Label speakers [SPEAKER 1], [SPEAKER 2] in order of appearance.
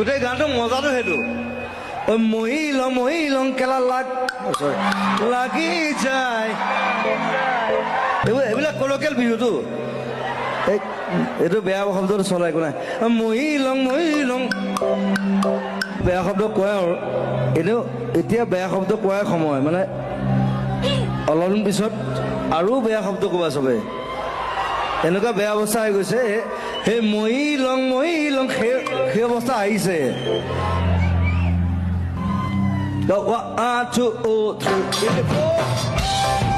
[SPEAKER 1] গোটেই গানটো মজাটো সেইটো মহিলং কেলা লাগি যায় এইবিলাক কলকিয়াল বিহুটো এইটো বেয়া শব্দটো চলাই একো নাই মহিলং বেয়া শব্দ কয় আৰু এনেও এতিয়া বেয়া শব্দ কোৱাৰ সময় মানে অলপদিন পিছত আৰু বেয়া শব্দ ক'বা চবে এনেকুৱা বেয়া অৱস্থা হৈ গৈছে সেই মহিলং সেই অৱস্থা আহিছে Go 1, 2, 3, 4